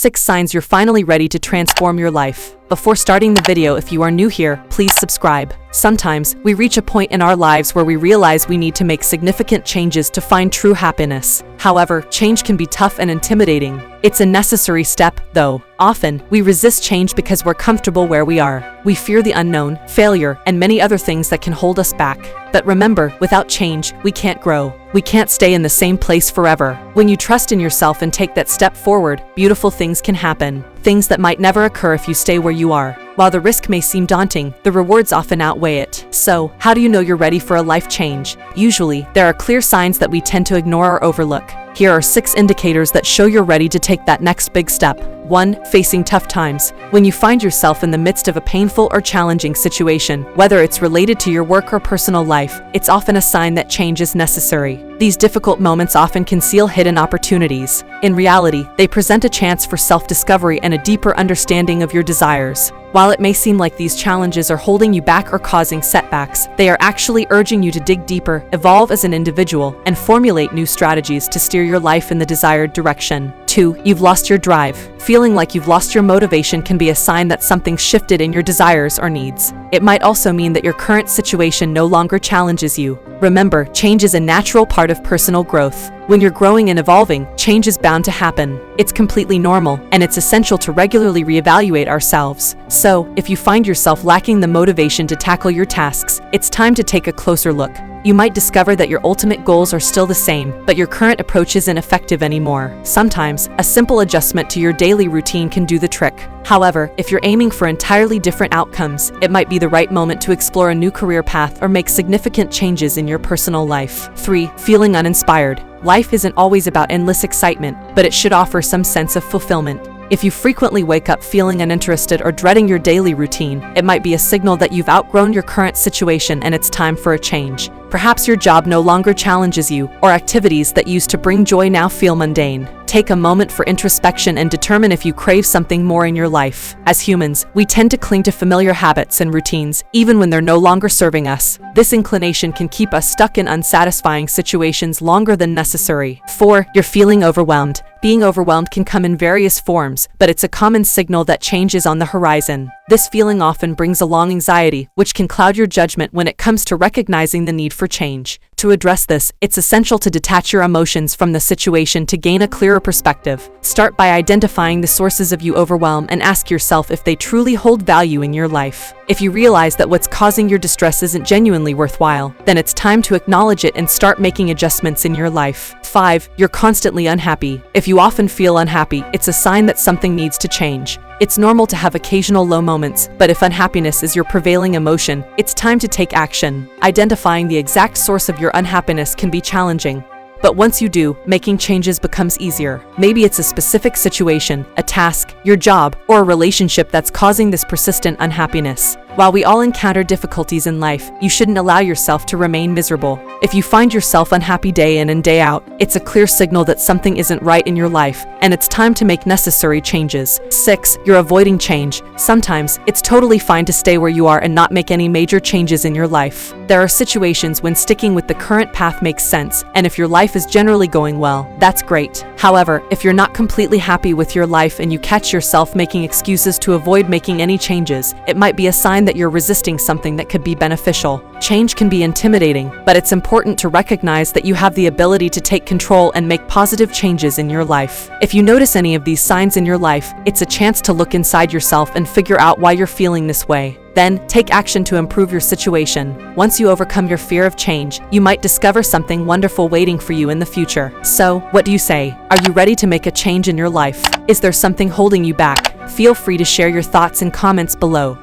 6 signs you're finally ready to transform your life. Before starting the video, if you are new here, please subscribe. Sometimes, we reach a point in our lives where we realize we need to make significant changes to find true happiness. However, change can be tough and intimidating. It's a necessary step, though. Often, we resist change because we're comfortable where we are. We fear the unknown, failure, and many other things that can hold us back. But remember, without change, we can't grow. We can't stay in the same place forever. When you trust in yourself and take that step forward, beautiful things can happen. Things that might never occur if you stay where you are. While the risk may seem daunting, the rewards often outweigh it. So, how do you know you're ready for a life change? Usually, there are clear signs that we tend to ignore or overlook. Here are 6 indicators that show you're ready to take that next big step. 1. Facing tough times. When you find yourself in the midst of a painful or challenging situation, whether it's related to your work or personal life, it's often a sign that change is necessary. These difficult moments often conceal hidden opportunities. In reality, they present a chance for self-discovery and a deeper understanding of your desires. While it may seem like these challenges are holding you back or causing setbacks, they are actually urging you to dig deeper, evolve as an individual, and formulate new strategies to steer your life in the desired direction. 2. You've lost your drive. Feeling like you've lost your motivation can be a sign that something's shifted in your desires or needs. It might also mean that your current situation no longer challenges you. Remember, change is a natural part of personal growth. When you're growing and evolving, change is bound to happen. It's completely normal, and it's essential to regularly reevaluate ourselves. So, if you find yourself lacking the motivation to tackle your tasks, it's time to take a closer look. You might discover that your ultimate goals are still the same, but your current approach isn't effective anymore. Sometimes, a simple adjustment to your daily routine can do the trick. However, if you're aiming for entirely different outcomes, it might be the right moment to explore a new career path or make significant changes in your personal life. 3. Feeling uninspired. Life isn't always about endless excitement, but it should offer some sense of fulfillment. If you frequently wake up feeling uninterested or dreading your daily routine, it might be a signal that you've outgrown your current situation and it's time for a change. Perhaps your job no longer challenges you, or activities that used to bring joy now feel mundane. Take a moment for introspection and determine if you crave something more in your life. As humans, we tend to cling to familiar habits and routines, even when they're no longer serving us. This inclination can keep us stuck in unsatisfying situations longer than necessary. 4. You're feeling overwhelmed. Being overwhelmed can come in various forms, but it's a common signal that change is on the horizon. This feeling often brings along anxiety, which can cloud your judgment when it comes to recognizing the need for change. To address this, it's essential to detach your emotions from the situation to gain a clearer perspective. Start by identifying the sources of your overwhelm and ask yourself if they truly hold value in your life. If you realize that what's causing your distress isn't genuinely worthwhile, then it's time to acknowledge it and start making adjustments in your life. 5. You're constantly unhappy. If you often feel unhappy, it's a sign that something needs to change. It's normal to have occasional low moments, but if unhappiness is your prevailing emotion, it's time to take action. Identifying the exact source of your unhappiness can be challenging. But once you do, making changes becomes easier. Maybe it's a specific situation, a task, your job, or a relationship that's causing this persistent unhappiness. While we all encounter difficulties in life, you shouldn't allow yourself to remain miserable. If you find yourself unhappy day in and day out, it's a clear signal that something isn't right in your life, and it's time to make necessary changes. 6. You're avoiding change. Sometimes, it's totally fine to stay where you are and not make any major changes in your life. There are situations when sticking with the current path makes sense, and if your life is generally going well, that's great. However, if you're not completely happy with your life and you catch yourself making excuses to avoid making any changes, it might be a sign that you're resisting something that could be beneficial. Change can be intimidating, but it's important to recognize that you have the ability to take control and make positive changes in your life. If you notice any of these signs in your life, it's a chance to look inside yourself and figure out why you're feeling this way. Then, take action to improve your situation. Once you overcome your fear of change, you might discover something wonderful waiting for you in the future. So, what do you say? Are you ready to make a change in your life? Is there something holding you back? Feel free to share your thoughts in comments below.